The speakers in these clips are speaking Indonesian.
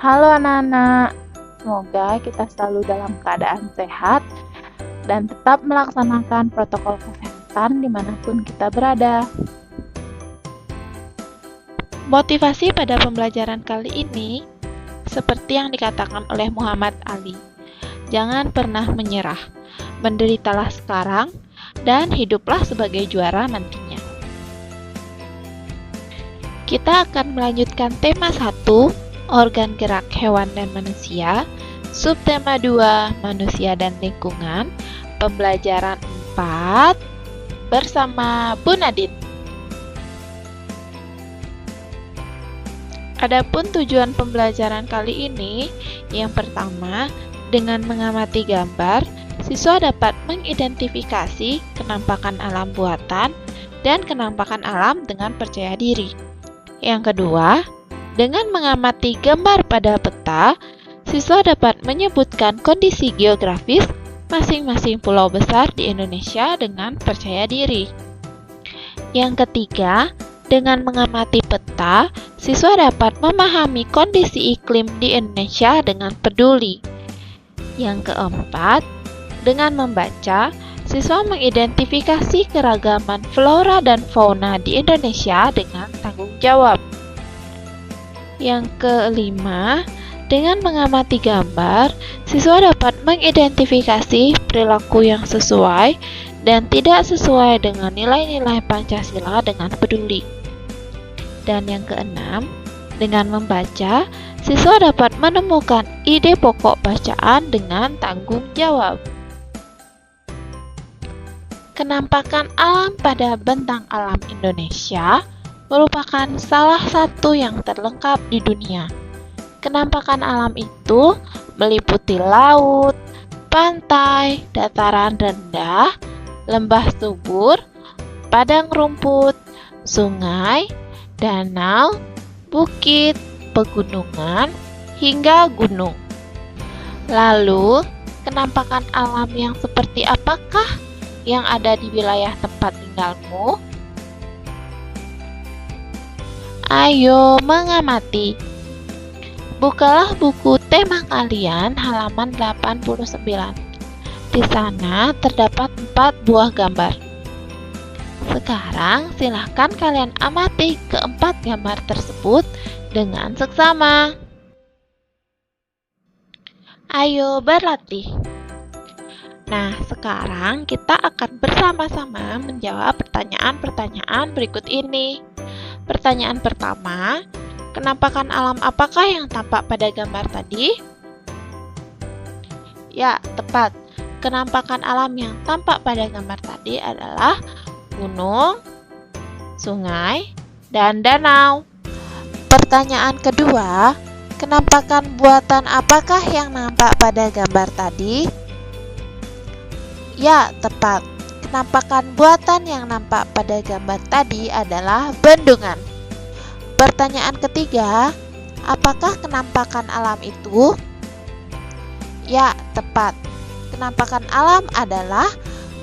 Halo anak-anak, semoga kita selalu dalam keadaan sehat dan tetap melaksanakan protokol kesehatan dimanapun kita berada. Motivasi pada pembelajaran kali ini, seperti yang dikatakan oleh Muhammad Ali, jangan pernah menyerah, menderitalah sekarang, dan hiduplah sebagai juara nantinya. Kita akan melanjutkan tema 1, organ gerak hewan dan manusia, subtema 2, manusia dan lingkungan, pembelajaran 4, bersama Bu Nadine. Adapun tujuan pembelajaran kali ini, yang pertama, dengan mengamati gambar, siswa dapat mengidentifikasi kenampakan alam buatan dan kenampakan alam dengan percaya diri. Yang kedua, dengan mengamati gambar pada peta, siswa dapat menyebutkan kondisi geografis masing-masing pulau besar di Indonesia dengan percaya diri. Yang ketiga, dengan mengamati peta, siswa dapat memahami kondisi iklim di Indonesia dengan peduli. Yang keempat, dengan membaca, siswa mengidentifikasi keragaman flora dan fauna di Indonesia dengan tanggung jawab. Yang kelima, dengan mengamati gambar, siswa dapat mengidentifikasi perilaku yang sesuai dan tidak sesuai dengan nilai-nilai Pancasila dengan peduli. Dan yang keenam, dengan membaca, siswa dapat menemukan ide pokok bacaan dengan tanggung jawab. Kenampakan alam pada bentang alam Indonesia merupakan salah satu yang terlengkap di dunia. Kenampakan alam itu meliputi laut, pantai, dataran rendah, lembah subur, padang rumput, sungai, danau, bukit, pegunungan, hingga gunung. Lalu, kenampakan alam yang seperti apakah yang ada di wilayah tempat tinggalmu? Ayo mengamati. Bukalah buku tema kalian halaman 89. Di sana terdapat 4 buah gambar. Sekarang silahkan kalian amati keempat gambar tersebut dengan seksama. Ayo berlatih. Nah, sekarang kita akan bersama-sama menjawab pertanyaan-pertanyaan berikut ini. Pertanyaan pertama, kenampakan alam apakah yang tampak pada gambar tadi? Ya, tepat. Kenampakan alam yang tampak pada gambar tadi adalah gunung, sungai, dan danau. Pertanyaan kedua, kenampakan buatan apakah yang nampak pada gambar tadi? Ya, tepat. Kenampakan buatan yang nampak pada gambar tadi adalah bendungan. Pertanyaan ketiga, apakah kenampakan alam itu? Ya, tepat. Kenampakan alam adalah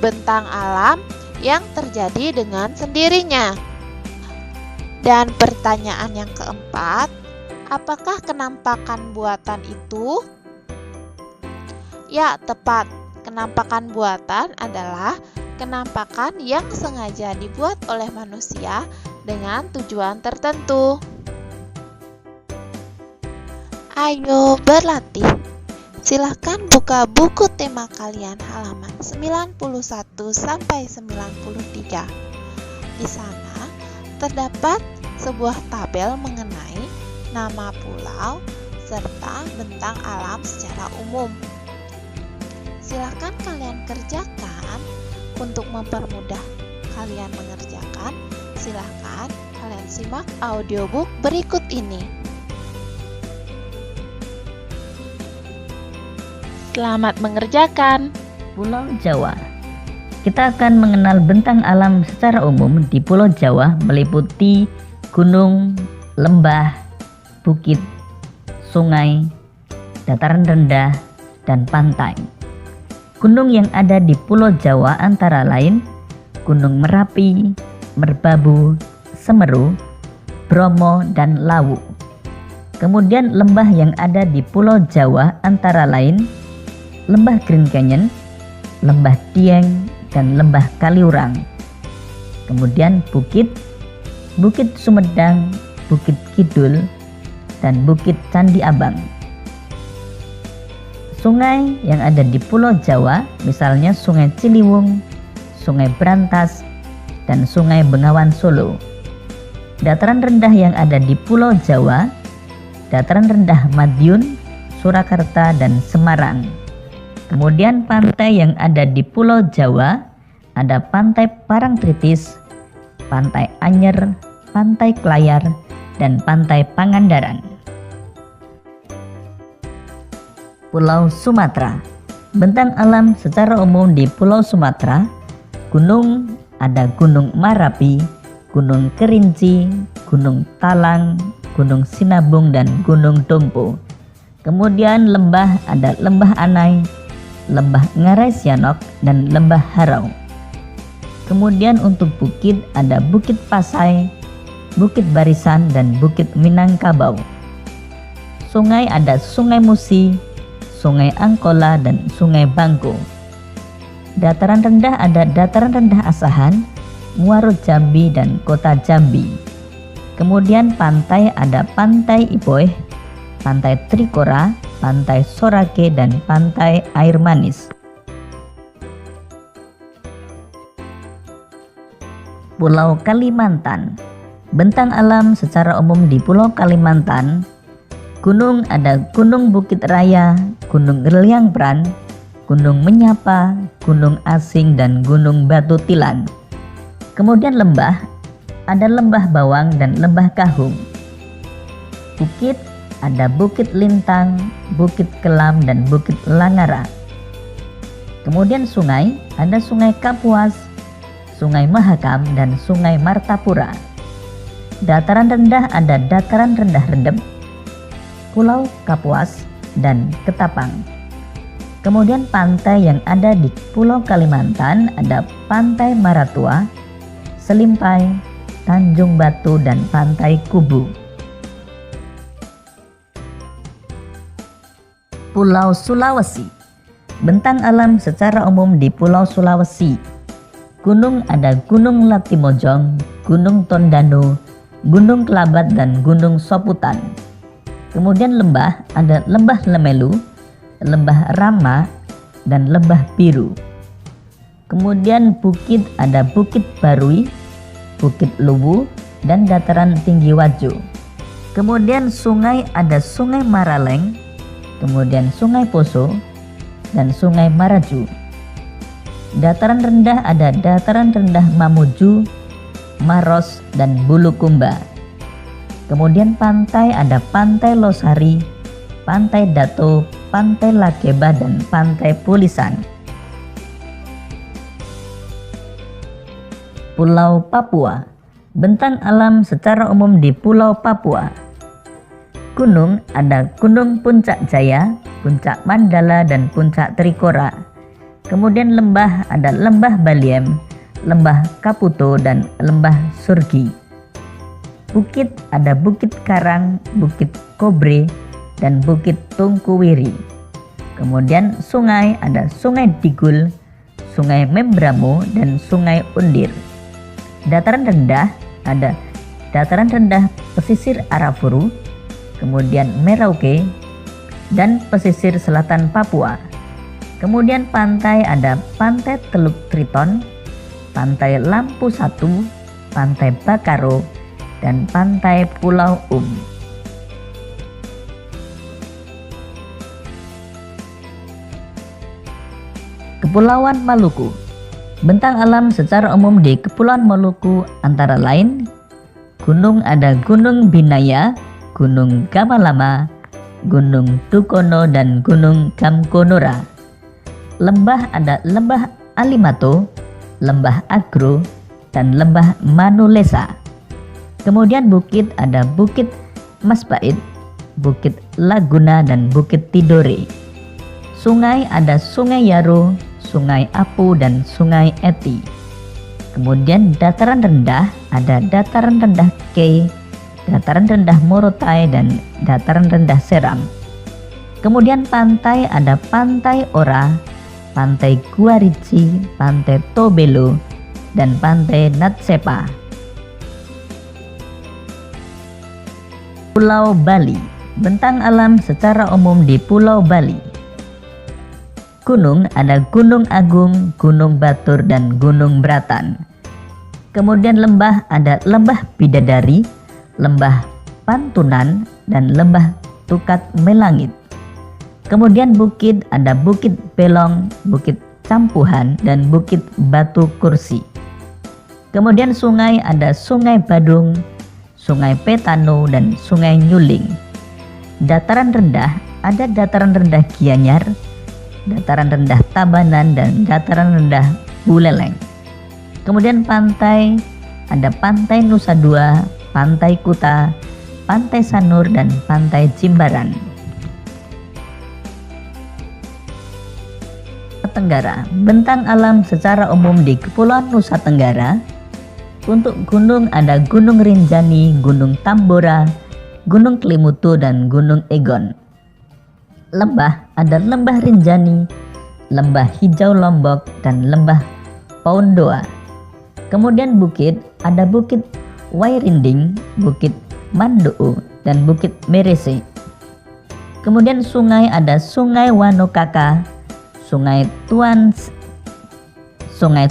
bentang alam yang terjadi dengan sendirinya. Dan pertanyaan yang keempat, apakah kenampakan buatan itu? Ya, tepat. Kenampakan buatan adalah kenampakan yang sengaja dibuat oleh manusia dengan tujuan tertentu. Ayo berlatih. Silahkan buka buku tema kalian halaman 91 sampai 93. Di sana terdapat sebuah tabel mengenai nama pulau serta bentang alam secara umum. Silahkan kalian kerjakan. Untuk mempermudah kalian mengerjakan, silahkan kalian simak audiobook berikut ini. Selamat mengerjakan. Pulau Jawa. Kita akan mengenal bentang alam secara umum di Pulau Jawa meliputi gunung, lembah, bukit, sungai, dataran rendah, dan pantai. Gunung yang ada di Pulau Jawa antara lain Gunung Merapi, Merbabu, Semeru, Bromo, dan Lawu. Kemudian lembah yang ada di Pulau Jawa antara lain Lembah Green Canyon, Lembah Dieng, dan Lembah Kaliurang. Kemudian Bukit Sumedang, Bukit Kidul, dan Bukit Candi Abang. Sungai yang ada di Pulau Jawa misalnya Sungai Ciliwung, Sungai Brantas, dan Sungai Bengawan Solo. Dataran rendah yang ada di Pulau Jawa, dataran rendah Madiun, Surakarta, dan Semarang. Kemudian pantai yang ada di Pulau Jawa ada Pantai Parangtritis, Pantai Anyer, Pantai Klayar, dan Pantai Pangandaran. Pulau Sumatera. Bentang alam secara umum di Pulau Sumatera, gunung ada Gunung Marapi, Gunung Kerinci, Gunung Talang, Gunung Sinabung, dan Gunung Dompo. Kemudian lembah ada Lembah Anai, Lembah Ngarai Sianok, dan Lembah Harau. Kemudian untuk bukit ada Bukit Pasai, Bukit Barisan, dan Bukit Minangkabau. Sungai ada Sungai Musi, Sungai Angkola, dan Sungai Bangko. Dataran rendah ada Dataran rendah Asahan, Muaro Jambi, dan Kota Jambi. Kemudian pantai ada Pantai Ipoh, Pantai Trikora, Pantai Sorake, dan Pantai Air Manis. Pulau Kalimantan. Bentang alam secara umum di Pulau Kalimantan, gunung ada Gunung Bukit Raya, Gunung Geliang Pran, Gunung Menyapa, Gunung Asing, dan Gunung Batu Tilang. Kemudian lembah ada Lembah Bawang dan Lembah Kahung. Bukit ada Bukit Lintang, Bukit Kelam, dan Bukit Langara. Kemudian sungai ada Sungai Kapuas, Sungai Mahakam, dan Sungai Martapura. Dataran rendah ada Dataran rendah Redep, Pulau Kapuas, dan Ketapang. Kemudian pantai yang ada di Pulau Kalimantan ada Pantai Maratua, Selimpai, Tanjung Batu, dan Pantai Kubu. Pulau Sulawesi. Bentang alam secara umum di Pulau Sulawesi. Gunung ada Gunung Latimojong, Gunung Tondano, Gunung Kelabat, dan Gunung Soputan. Kemudian lembah ada Lembah Lemelu, Lembah Rama, dan Lembah Biru. Kemudian bukit ada Bukit Barui, Bukit Luwu, dan Dataran Tinggi Wajo. Kemudian sungai ada Sungai Maraleng, kemudian Sungai Poso, dan Sungai Maraju. Dataran rendah ada Dataran rendah Mamuju, Maros, dan Bulukumba. Kemudian pantai ada Pantai Losari, Pantai Dato, Pantai Lakeba, dan Pantai Pulisan. Pulau Papua. Bentang alam secara umum di Pulau Papua. Gunung ada Gunung Puncak Jaya, Puncak Mandala, dan Puncak Trikora. Kemudian lembah ada Lembah Baliem, Lembah Kaputo, dan Lembah Surgi. Bukit ada Bukit Karang, Bukit Kobre, dan Bukit Tungkuwiri. Kemudian sungai ada Sungai Digul, Sungai Membramo, dan Sungai Undir. Dataran rendah ada Dataran rendah pesisir Arafuru, kemudian Merauke, dan pesisir selatan Papua. Kemudian pantai ada Pantai Teluk Triton, Pantai Lampu Satu, Pantai Bakaro, dan Pantai Pulau Kepulauan Maluku. Bentang alam secara umum di Kepulauan Maluku antara lain gunung ada Gunung Binaya, Gunung Gamalama, Gunung Tukono, dan Gunung Gamkonora. Lembah ada Lembah Alimato, Lembah Agro, dan Lembah Manulesa. Kemudian bukit ada Bukit Masbait, Bukit Laguna, dan Bukit Tidore. Sungai ada Sungai Yaro, Sungai Apu, dan Sungai Eti. Kemudian dataran rendah ada Dataran rendah Kei dataran rendah Morotai, dan dataran rendah Seram. Kemudian pantai ada Pantai Ora, Pantai Guarici, Pantai Tobelo, dan Pantai Natsepa. Pulau Bali. Bentang alam secara umum di Pulau Bali. Gunung ada Gunung Agung, Gunung Batur, dan Gunung Beratan. Kemudian lembah ada Lembah Bidadari, Lembah Pantunan, dan Lembah Tukat Melangit. Kemudian bukit ada Bukit Belong, Bukit Campuhan, dan Bukit Batu Kursi. Kemudian sungai ada Sungai Badung, Sungai Petano, dan Sungai Nyuling. Dataran rendah ada dataran rendah Gianyar, dataran rendah Tabanan, dan dataran rendah Buleleng. Kemudian pantai ada Pantai Nusa Dua, Pantai Kuta, Pantai Sanur, dan Pantai Jimbaran. Tenggara. Bentang alam secara umum di Kepulauan Nusa Tenggara. Untuk gunung ada Gunung Rinjani, Gunung Tambora, Gunung Kelimutu, dan Gunung Egon. Lembah ada Lembah Rinjani, Lembah Hijau Lombok, dan Lembah Paundoa. Kemudian bukit ada Bukit Wairinding, Bukit Manduu, dan Bukit Merese. Kemudian sungai ada Sungai Wanokaka, Sungai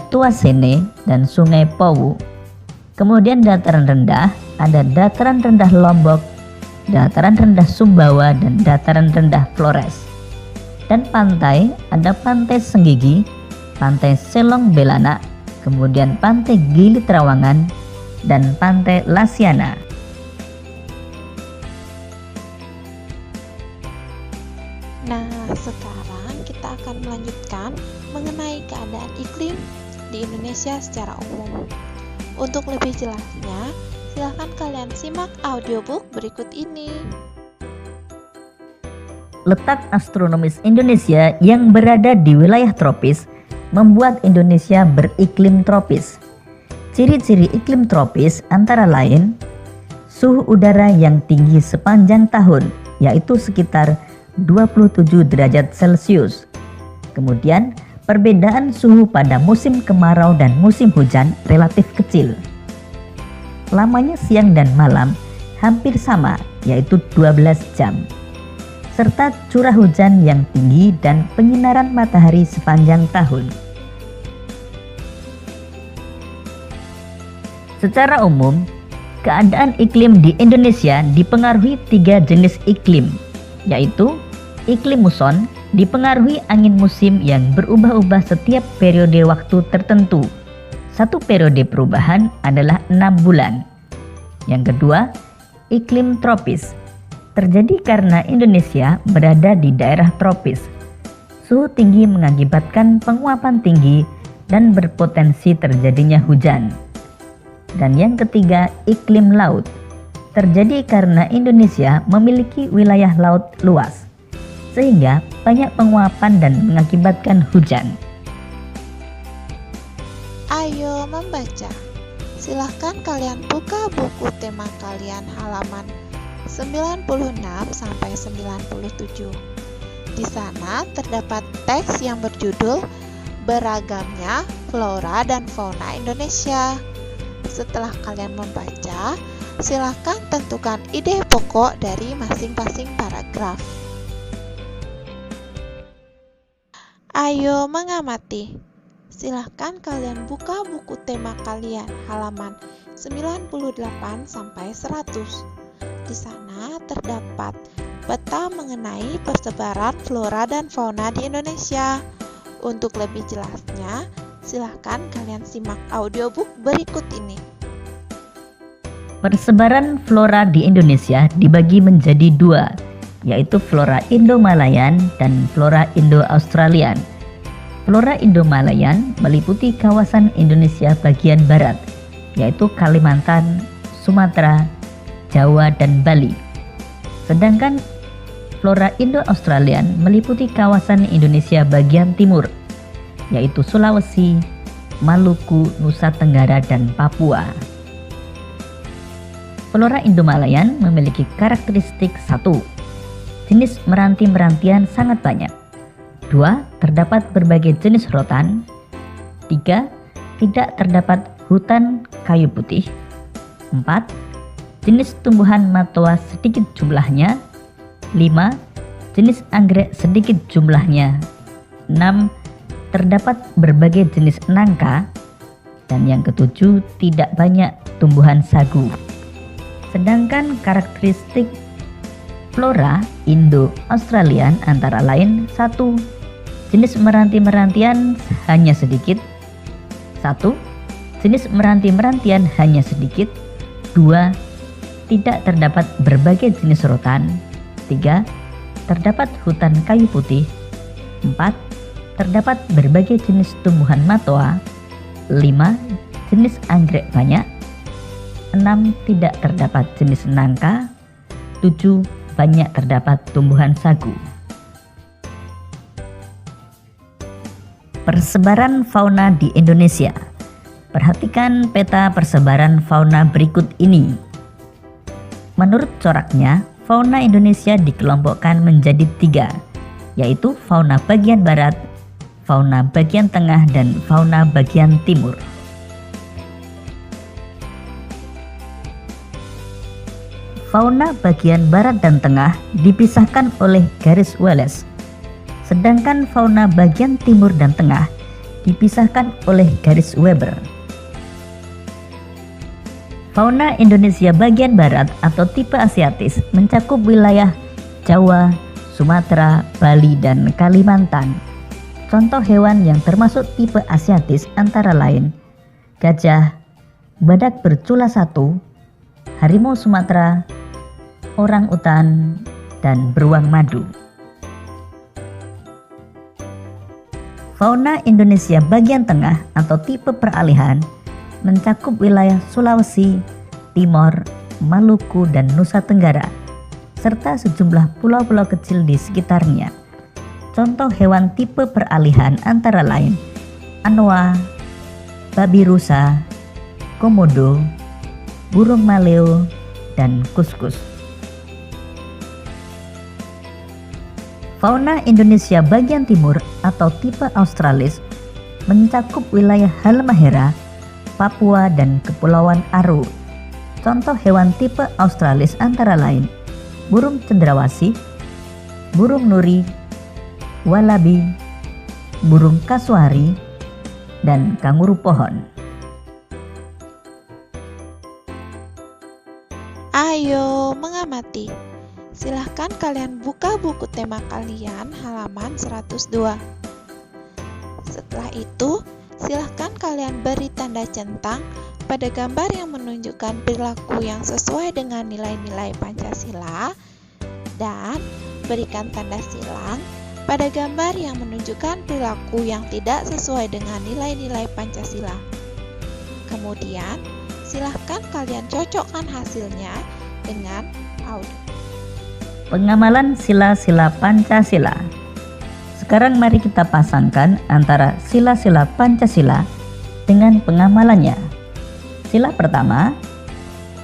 Tuasene, dan Sungai Powu. Kemudian dataran rendah ada dataran rendah Lombok, dataran rendah Sumbawa, dan dataran rendah Flores. Dan pantai ada Pantai Senggigi, Pantai Selong Belana, kemudian Pantai Gili Trawangan, dan Pantai Lasiana. Nah, sekarang kita akan melanjutkan mengenai keadaan iklim di Indonesia secara umum. Untuk lebih jelasnya, silahkan kalian simak audiobook berikut ini. Letak astronomis Indonesia yang berada di wilayah tropis membuat Indonesia beriklim tropis. Ciri-ciri iklim tropis antara lain suhu udara yang tinggi sepanjang tahun, yaitu sekitar 27 derajat Celcius. Kemudian perbedaan suhu pada musim kemarau dan musim hujan relatif kecil. Lamanya siang dan malam hampir sama, yaitu 12 jam. Serta curah hujan yang tinggi dan penyinaran matahari sepanjang tahun. Secara umum, keadaan iklim di Indonesia dipengaruhi 3 jenis iklim, yaitu iklim muson, dipengaruhi angin musim yang berubah-ubah setiap periode waktu tertentu. Satu periode perubahan adalah 6 bulan. Yang kedua, iklim tropis. Terjadi karena Indonesia berada di daerah tropis. Suhu tinggi mengakibatkan penguapan tinggi dan berpotensi terjadinya hujan. Dan yang ketiga, iklim laut. Terjadi karena Indonesia memiliki wilayah laut luas, sehingga banyak penguapan dan mengakibatkan hujan. Ayo membaca. Silahkan kalian buka buku tema kalian halaman 96 sampai 97. Di sana terdapat teks yang berjudul Beragamnya Flora dan Fauna Indonesia. Setelah kalian membaca, silahkan tentukan ide pokok dari masing-masing paragraf. Ayo mengamati. Silahkan kalian buka buku tema kalian halaman 98 sampai 100. Di sana terdapat peta mengenai persebaran flora dan fauna di Indonesia. Untuk lebih jelasnya, silahkan kalian simak audiobook berikut ini. Persebaran flora di Indonesia dibagi menjadi 2, yaitu flora Indo-Malayan dan flora Indo-Australian. Flora Indo-Malayan meliputi kawasan Indonesia bagian barat, yaitu Kalimantan, Sumatera, Jawa, dan Bali. Sedangkan flora Indo-Australian meliputi kawasan Indonesia bagian timur, yaitu Sulawesi, Maluku, Nusa Tenggara, dan Papua. Flora Indomalayan memiliki karakteristik 1. Jenis meranti-merantian sangat banyak. 2. Terdapat berbagai jenis rotan. 3. Tidak terdapat hutan kayu putih. 4. Jenis tumbuhan matoa sedikit jumlahnya. 5. Jenis anggrek sedikit jumlahnya. 6. Terdapat berbagai jenis nangka. Dan yang ketujuh, tidak banyak tumbuhan sagu. Sedangkan karakteristik flora Indo-Australian antara lain: 1. Jenis meranti-merantian hanya sedikit. 1. Jenis meranti-merantian hanya sedikit. 2. Tidak terdapat berbagai jenis rotan. 3. Terdapat hutan kayu putih. 4. Terdapat berbagai jenis tumbuhan matoa. 5. Jenis anggrek banyak. 6. Tidak terdapat jenis nangka. 7. Banyak terdapat tumbuhan sagu. Persebaran fauna di Indonesia. Perhatikan peta persebaran fauna berikut ini. Menurut coraknya, fauna Indonesia dikelompokkan menjadi 3, yaitu fauna bagian barat, fauna bagian tengah, dan fauna bagian timur. Fauna bagian barat dan tengah dipisahkan oleh garis Wallace, sedangkan fauna bagian timur dan tengah dipisahkan oleh garis Weber. Fauna Indonesia bagian barat atau tipe Asiatis mencakup wilayah Jawa, Sumatera, Bali, dan Kalimantan. Contoh hewan yang termasuk tipe Asiatis antara lain gajah, badak bercula 1, harimau Sumatera, orang utan, dan beruang madu. Fauna Indonesia bagian tengah atau tipe peralihan mencakup wilayah Sulawesi, Timor, Maluku, dan Nusa Tenggara, serta sejumlah pulau-pulau kecil di sekitarnya. Contoh hewan tipe peralihan antara lain anoa, babi rusa, komodo, burung maleo, dan kuskus. Fauna Indonesia bagian timur atau tipe Australis mencakup wilayah Halmahera, Papua, dan Kepulauan Aru. Contoh hewan tipe Australis antara lain burung cendrawasih, burung nuri, walabi, burung kasuari, dan kanguru pohon. Ayo mengamati. Silahkan kalian buka buku tema kalian halaman 102. Setelah itu, silahkan kalian beri tanda centang pada gambar yang menunjukkan perilaku yang sesuai dengan nilai-nilai Pancasila dan berikan tanda silang pada gambar yang menunjukkan perilaku yang tidak sesuai dengan nilai-nilai Pancasila. Kemudian, silahkan kalian cocokkan hasilnya dengan audio. Pengamalan sila-sila Pancasila. Sekarang mari kita pasangkan antara sila-sila Pancasila dengan pengamalannya. Sila pertama,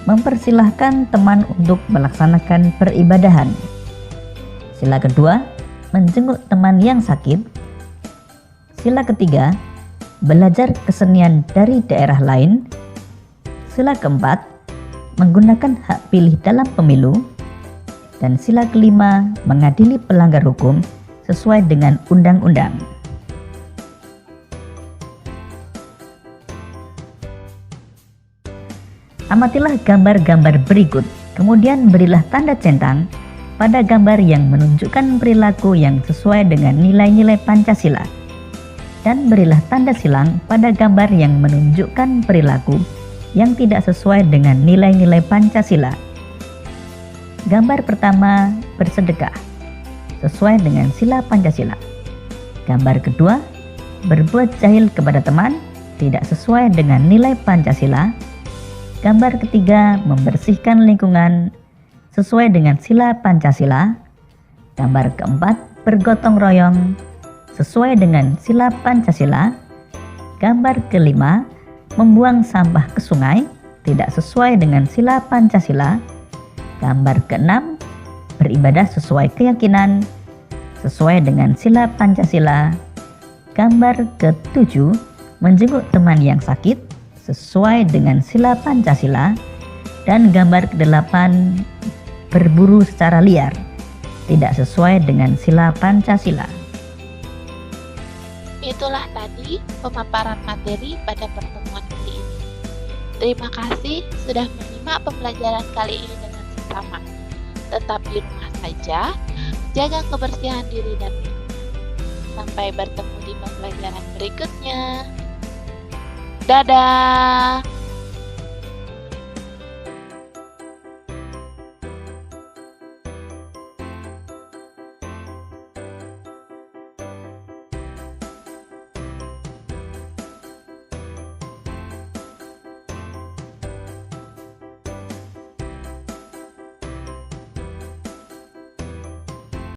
mempersilahkan teman untuk melaksanakan peribadahan. Sila kedua, menjenguk teman yang sakit. Sila ketiga, belajar kesenian dari daerah lain. Sila keempat, menggunakan hak pilih dalam pemilu. Dan sila kelima, mengadili pelanggar hukum sesuai dengan undang-undang. Amatilah gambar-gambar berikut, kemudian berilah tanda centang pada gambar yang menunjukkan perilaku yang sesuai dengan nilai-nilai Pancasila, dan berilah tanda silang pada gambar yang menunjukkan perilaku yang tidak sesuai dengan nilai-nilai Pancasila. Gambar pertama, bersedekah sesuai dengan sila Pancasila. Gambar kedua, berbuat jahil kepada teman, tidak sesuai dengan nilai Pancasila. Gambar ketiga, membersihkan lingkungan sesuai dengan sila Pancasila. Gambar keempat, bergotong royong sesuai dengan sila Pancasila. Gambar kelima, membuang sampah ke sungai tidak sesuai dengan sila Pancasila. Gambar keenam, beribadah sesuai keyakinan sesuai dengan sila Pancasila. Gambar ketujuh, menjenguk teman yang sakit sesuai dengan sila Pancasila. Dan gambar kedelapan, berburu secara liar tidak sesuai dengan sila Pancasila. Itulah tadi pemaparan materi pada pertemuan kali ini. Terima kasih sudah menyimak pembelajaran kali ini dengan seksama. Tetap di rumah saja, jaga kebersihan diri dan lingkungan. Sampai bertemu di pembelajaran berikutnya. Dadah!